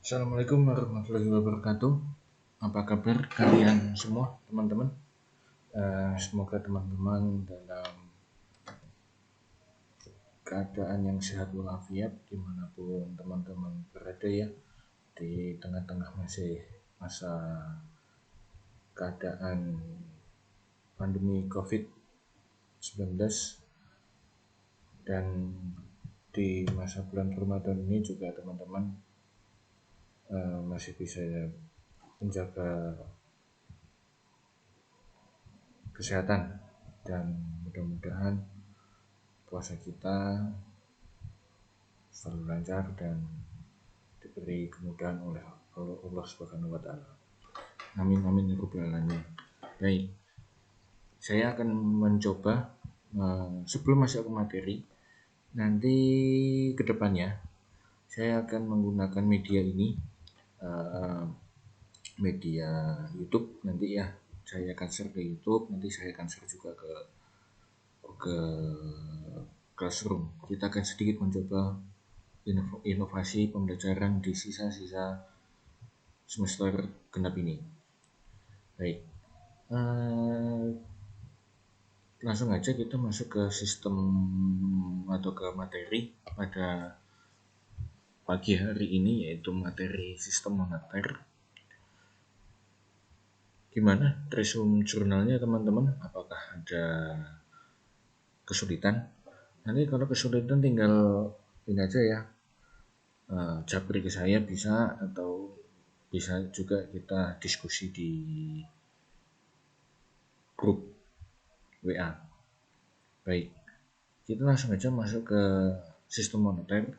Assalamualaikum warahmatullahi wabarakatuh. Apa kabar kalian semua, teman-teman? Semoga teman-teman dalam keadaan yang sehat walafiat dimanapun teman-teman berada ya, di tengah-tengah masih masa keadaan pandemi COVID-19 dan di masa bulan Ramadan ini juga teman-teman masih bisa menjaga kesehatan dan mudah-mudahan puasa kita selalu lancar dan diberi kemudahan oleh Allah Subhanahu wa taala. Amin amin ya rabbal alamin. Baik. Saya akan mencoba sebelum masuk ke materi, nanti ke depannya saya akan menggunakan media ini, media YouTube nanti ya. Saya akan share ke YouTube, nanti saya akan share juga ke Classroom. Kita akan sedikit mencoba inovasi pembelajaran di sisa-sisa semester genap ini. Baik, langsung aja kita masuk ke sistem atau ke materi pada pagi hari ini, yaitu materi sistem moneter. Gimana resume jurnalnya teman-teman? Apakah ada kesulitan? Nanti kalau kesulitan tinggal ini aja ya, japri ke saya bisa, atau bisa juga kita diskusi di grup WA. Baik, kita langsung aja masuk ke sistem moneter.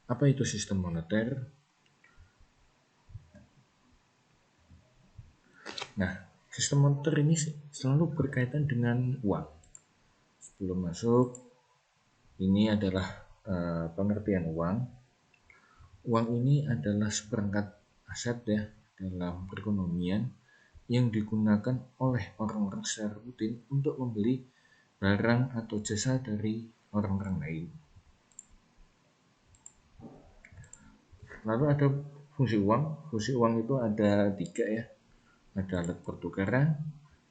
Apa itu sistem moneter? Nah, sistem moneter ini selalu berkaitan dengan uang. Sebelum masuk, ini adalah pengertian uang. Uang ini adalah seperangkat aset ya dalam perekonomian yang digunakan oleh orang-orang secara rutin untuk membeli barang atau jasa dari orang-orang lain. Lalu ada fungsi uang. Fungsi uang itu ada 3 ya. Ada alat pertukaran,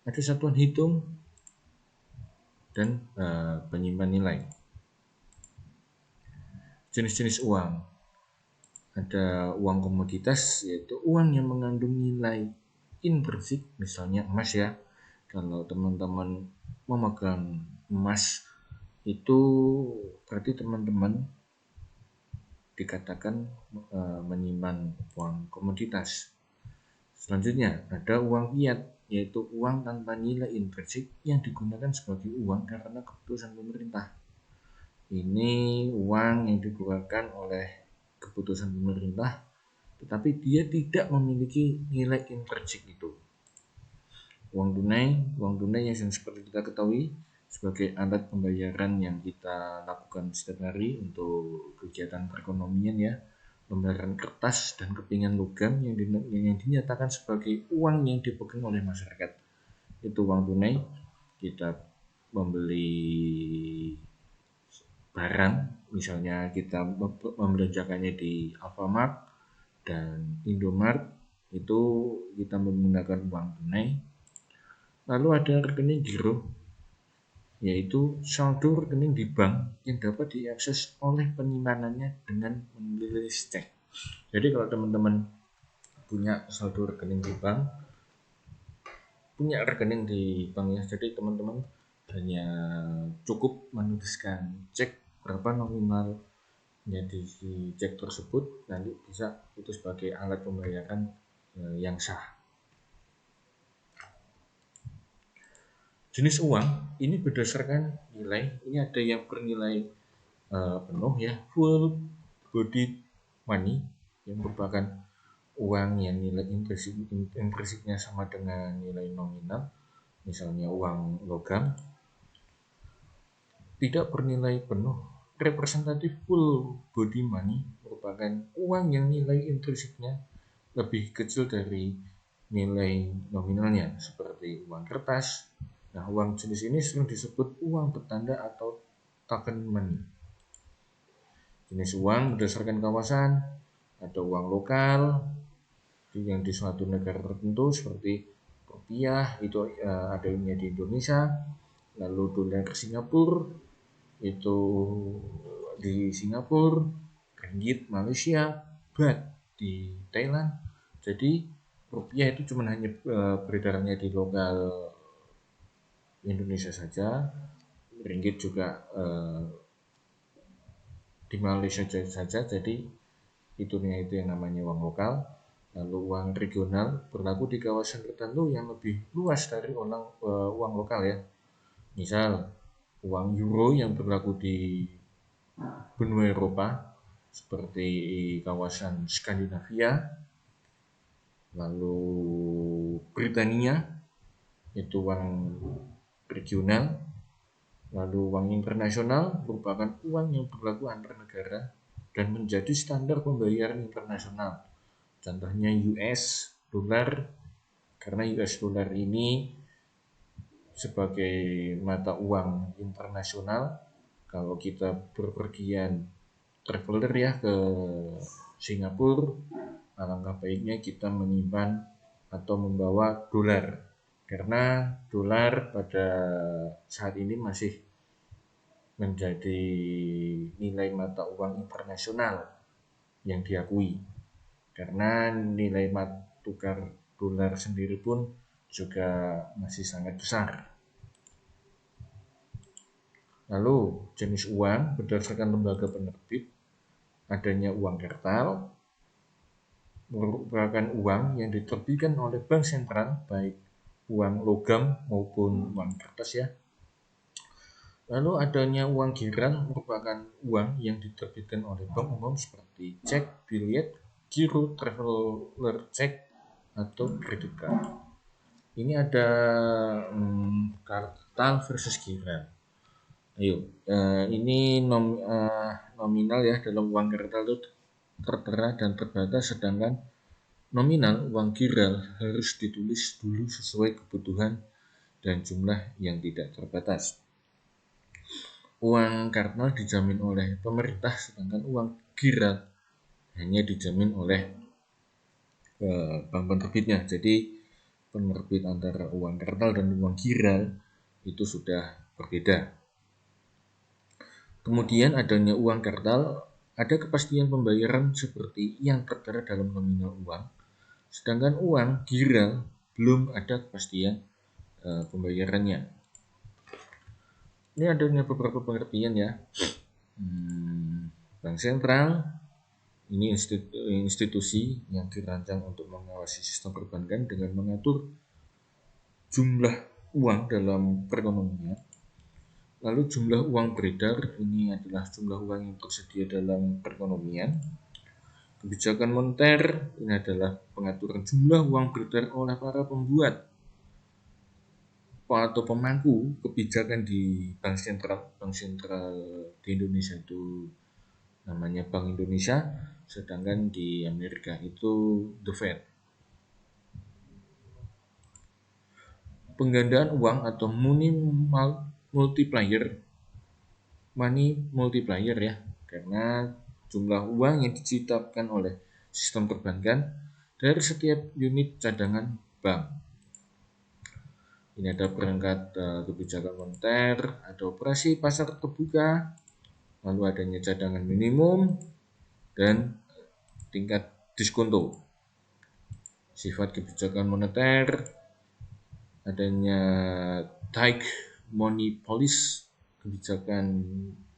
ada satuan hitung, dan penyimpan nilai. Jenis-jenis uang. Ada uang komoditas, yaitu uang yang mengandung nilai intrinsik, misalnya emas ya. Kalau teman-teman memegang emas, itu berarti teman-teman dikatakan menyimpan uang komoditas. Selanjutnya ada uang fiat, yaitu uang tanpa nilai intrinsik yang digunakan sebagai uang karena keputusan pemerintah. Ini uang yang dikeluarkan oleh keputusan pemerintah, tetapi dia tidak memiliki nilai intrinsik itu. Uang tunai yang seperti kita ketahui sebagai alat pembayaran yang kita lakukan setiap hari untuk kegiatan perekonomian ya. Lembaran kertas dan kepingan logam yang dinyatakan sebagai uang yang dipegang oleh masyarakat. Itu uang tunai. Kita membeli barang, misalnya kita membelanjakannya di Alfamart dan Indomart, itu kita menggunakan uang tunai. Lalu ada rekening giro, yaitu saldo rekening di bank yang dapat diakses oleh penyimpanannya dengan menulis cek. Jadi kalau teman-teman punya saldo rekening di bank, punya rekening di bank ya, jadi teman-teman hanya cukup menuliskan cek berapa nominalnya di cek tersebut, nanti bisa itu sebagai alat pembayaran yang sah. Jenis uang ini berdasarkan nilai. Ini ada yang bernilai penuh ya, full body money, yang merupakan uang yang nilai intrinsiknya sama dengan nilai nominal, misalnya uang logam. Tidak bernilai penuh, representatif full body money merupakan uang yang nilai intrinsiknya lebih kecil dari nilai nominalnya, seperti uang kertas. Nah, uang jenis ini sering disebut uang bertanda atau token money. Jenis uang berdasarkan kawasan, Ada uang lokal yang di suatu negara tertentu seperti rupiah itu adanya di Indonesia, lalu dolar Singapura itu di Singapura, ringgit Malaysia, baht di Thailand. Jadi rupiah itu cuma hanya beredarnya di lokal Indonesia saja, ringgit juga di Malaysia saja. Jadi itu yang namanya uang lokal. Lalu uang regional berlaku di kawasan tertentu yang lebih luas dari uang lokal ya. Misal uang euro yang berlaku di benua Eropa seperti kawasan Skandinavia, lalu Britania itu uang regional, lalu uang internasional merupakan uang yang berlaku antar negara dan menjadi standar pembayaran internasional. Contohnya US dolar, karena US dolar ini sebagai mata uang internasional. Kalau kita berpergian traveler ya ke Singapura, alangkah baiknya kita menyimpan atau membawa dolar, karena dolar pada saat ini masih menjadi nilai mata uang internasional yang diakui, karena nilai tukar dolar sendiri pun juga masih sangat besar. Lalu jenis uang berdasarkan lembaga penerbit, adanya uang kertal merupakan uang yang diterbitkan oleh bank sentral, baik uang logam maupun uang kertas ya. Lalu adanya uang giral merupakan uang yang diterbitkan oleh bank umum seperti cek, biliet, giro, traveler check, atau kredit card. Ini ada kartal versus giral. Ayo, ini nominal ya, dalam uang kartal itu tertera dan terbatas, sedangkan nominal uang giral harus ditulis dulu sesuai kebutuhan dan jumlah yang tidak terbatas. Uang kartal dijamin oleh pemerintah, sedangkan uang giral hanya dijamin oleh bank penerbitnya. Jadi penerbit antara uang kartal dan uang giral itu sudah berbeda. Kemudian adanya uang kartal, ada kepastian pembayaran seperti yang tertera dalam nominal uang, sedangkan uang giral belum ada kepastian pembayarannya. Ini adanya beberapa pengertian ya. Bank sentral ini institusi yang dirancang untuk mengawasi sistem perbankan dengan mengatur jumlah uang dalam perekonomian. Lalu jumlah uang beredar ini adalah jumlah uang yang tersedia dalam perekonomian. Kebijakan moneter ini adalah pengaturan jumlah uang beredar oleh para pembuat atau pemangku kebijakan di bank sentral. Bank sentral di Indonesia itu namanya Bank Indonesia, sedangkan di Amerika itu The Fed. Penggandaan uang atau money multiplier ya, karena jumlah uang yang diciptakan oleh sistem perbankan dari setiap unit cadangan bank. Ini ada perangkat kebijakan moneter, ada operasi pasar terbuka, lalu adanya cadangan minimum dan tingkat diskonto. Sifat kebijakan moneter, adanya tight money policy, kebijakan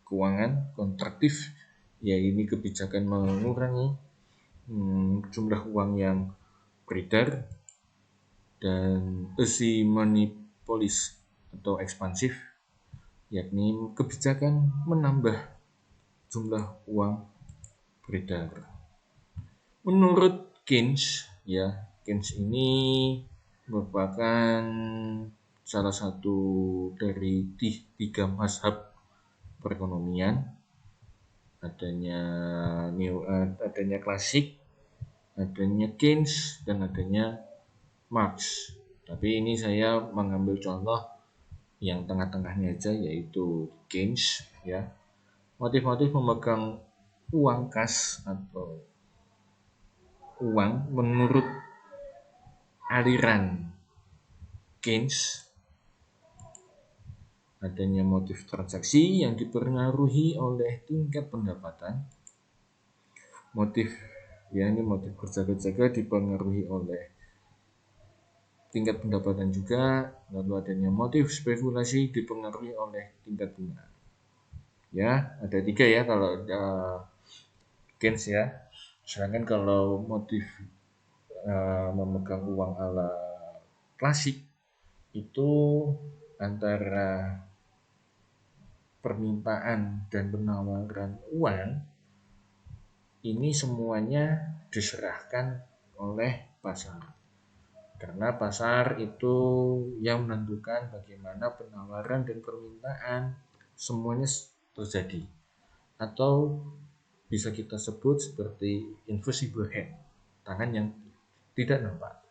keuangan kontraktif, ya ini kebijakan mengurangi jumlah uang yang beredar, dan easy money policy atau ekspansif, yakni kebijakan menambah jumlah uang beredar. Menurut Keynes ya, Keynes ini merupakan salah satu dari 3 mazhab perekonomian, adanya klasik, adanya Keynes, dan adanya Marx. Tapi ini saya mengambil contoh yang tengah-tengahnya aja, yaitu Keynes ya. Motif-motif memegang uang kas atau uang menurut aliran Keynes, adanya motif transaksi yang dipengaruhi oleh tingkat pendapatan. Motif berjaga-jaga dipengaruhi oleh tingkat pendapatan juga. Lalu adanya motif spekulasi dipengaruhi oleh tingkat bunga. Ya, ada 3 ya kalau Keynes ya. Sedangkan kalau motif memegang uang ala klasik itu antara permintaan dan penawaran uang ini semuanya diserahkan oleh pasar. Karena pasar itu yang menentukan bagaimana penawaran dan permintaan semuanya terjadi. Atau bisa kita sebut seperti invisible hand, tangan yang tidak nampak.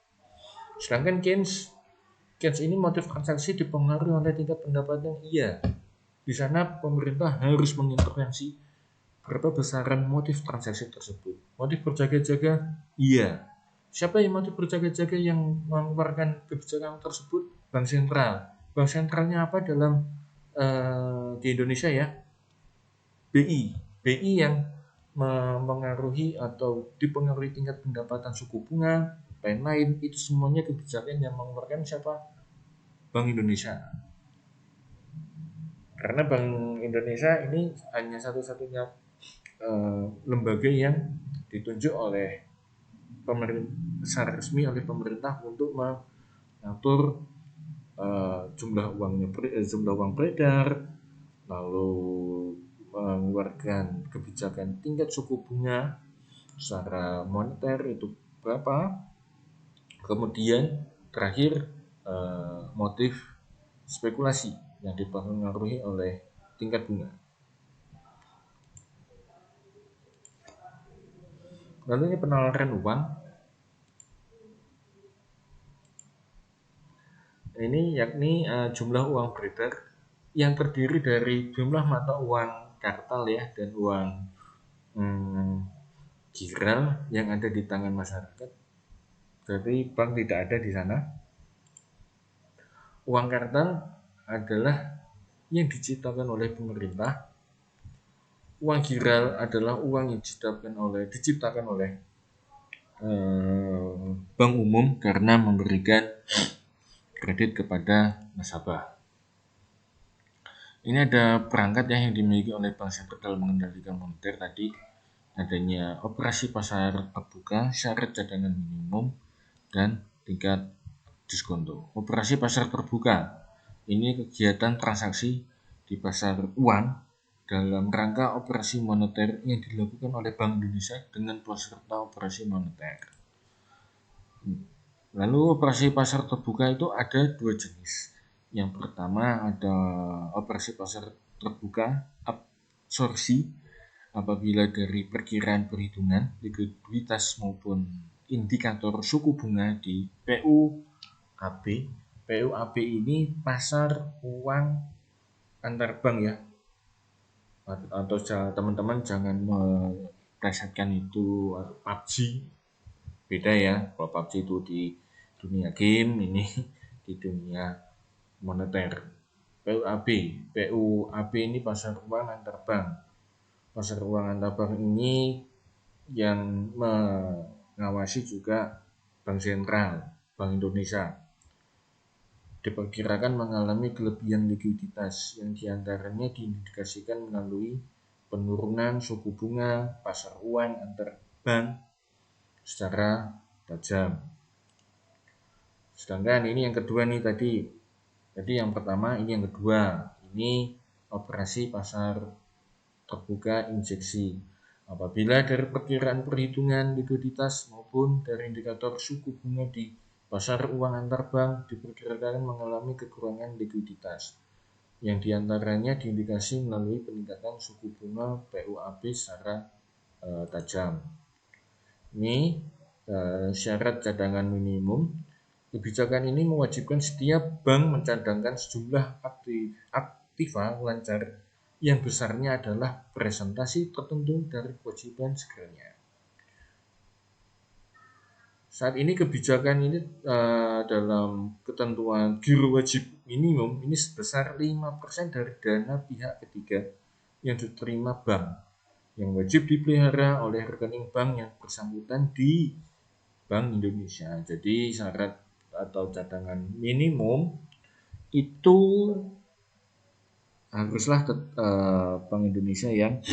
Sedangkan Keynes ini motif transaksi dipengaruhi oleh tingkat pendapatan. Iya, di sana pemerintah harus mengintervensi berapa besaran motif transaksi tersebut. Motif berjaga-jaga, iya. Siapa yang motif berjaga-jaga yang mengeluarkan kebijakan tersebut? Bank sentral. Bank sentralnya apa dalam di Indonesia ya? BI. BI yang mengaruhi atau dipengaruhi tingkat pendapatan suku bunga, lain-lain, itu semuanya kebijakan yang mengeluarkan siapa? Bank Indonesia. Karena Bank Indonesia ini hanya satu-satunya lembaga yang ditunjuk oleh pemerintah secara resmi oleh pemerintah untuk mengatur jumlah uang beredar, lalu mengeluarkan kebijakan tingkat suku bunga secara moneter itu berapa, kemudian terakhir motif spekulasi yang dipengaruhi oleh tingkat bunga. Lalu ini penawaran uang. Ini yakni jumlah uang beredar yang terdiri dari jumlah mata uang kartal ya dan uang giral yang ada di tangan masyarakat. Jadi bank tidak ada di sana. Uang kartal adalah yang diciptakan oleh pemerintah. Uang giral adalah uang yang diciptakan oleh bank umum karena memberikan kredit kepada nasabah. Ini ada perangkat yang dimiliki oleh bank sentral dalam mengendalikan moneter tadi. Adanya operasi pasar terbuka, syarat cadangan minimum, dan tingkat diskonto. Operasi pasar terbuka ini kegiatan transaksi di pasar uang dalam rangka operasi moneter yang dilakukan oleh Bank Indonesia dengan peserta operasi moneter. Lalu operasi pasar terbuka itu ada 2 jenis. Yang pertama ada operasi pasar terbuka absorpsi apabila dari perkiraan perhitungan likuiditas maupun indikator suku bunga di PUAB. PUAB ini pasar uang antar bank ya. Atau teman-teman jangan melesetkan itu PUBG. Beda ya. Kalau PUBG itu di dunia game, ini di dunia moneter. PUAB ini pasar uang antar bank. Pasar uang antar bank ini yang mengawasi juga Bank Sentral, Bank Indonesia. Diperkirakan mengalami kelebihan likuiditas yang diantaranya diindikasikan melalui penurunan suku bunga pasar uang antar bank secara tajam. Sedangkan ini yang kedua nih tadi yang pertama, ini yang kedua. Ini operasi pasar terbuka injeksi. Apabila dari perkiraan perhitungan likuiditas maupun dari indikator suku bunga di pasar uang antar bank diperkirakan mengalami kekurangan likuiditas, yang diantaranya diindikasi melalui peningkatan suku bunga PUAB secara tajam. Ini syarat cadangan minimum. Kebijakan ini mewajibkan setiap bank mencadangkan sejumlah aktiva lancar yang besarnya adalah presentasi tertentu dari kewajiban segernya. Saat ini kebijakan ini dalam ketentuan giro wajib minimum ini sebesar 5% dari dana pihak ketiga yang diterima bank yang wajib dipelihara oleh rekening bank yang bersangkutan di Bank Indonesia. Jadi syarat atau cadangan minimum itu haruslah Bank Indonesia yang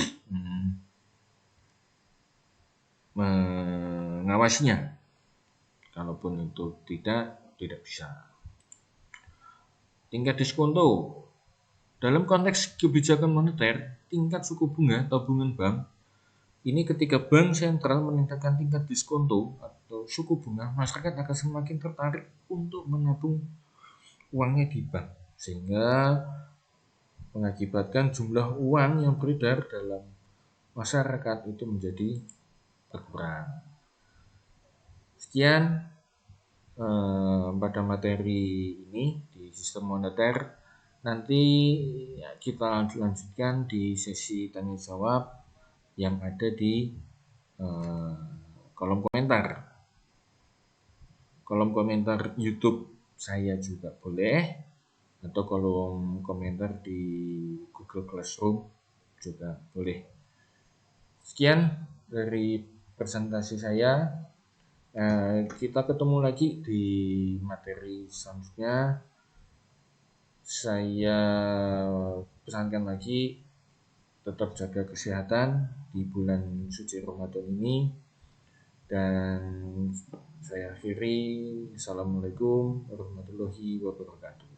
mengawasinya. Kalaupun itu tidak bisa. Tingkat diskonto. Dalam konteks kebijakan moneter, tingkat suku bunga tabungan bank ini ketika bank sentral meningkatkan tingkat diskonto atau suku bunga, masyarakat akan semakin tertarik untuk menabung uangnya di bank, sehingga mengakibatkan jumlah uang yang beredar dalam masyarakat itu menjadi berkurang. Sekian pada materi ini di sistem moneter. Nanti kita lanjutkan di sesi tanya jawab yang ada di kolom komentar YouTube saya juga boleh, atau kolom komentar di Google Classroom juga boleh. Sekian dari presentasi saya. Kita ketemu lagi di materi selanjutnya. Saya pesankan lagi tetap jaga kesehatan di bulan suci Ramadan ini, dan saya akhiri. Assalamualaikum warahmatullahi wabarakatuh.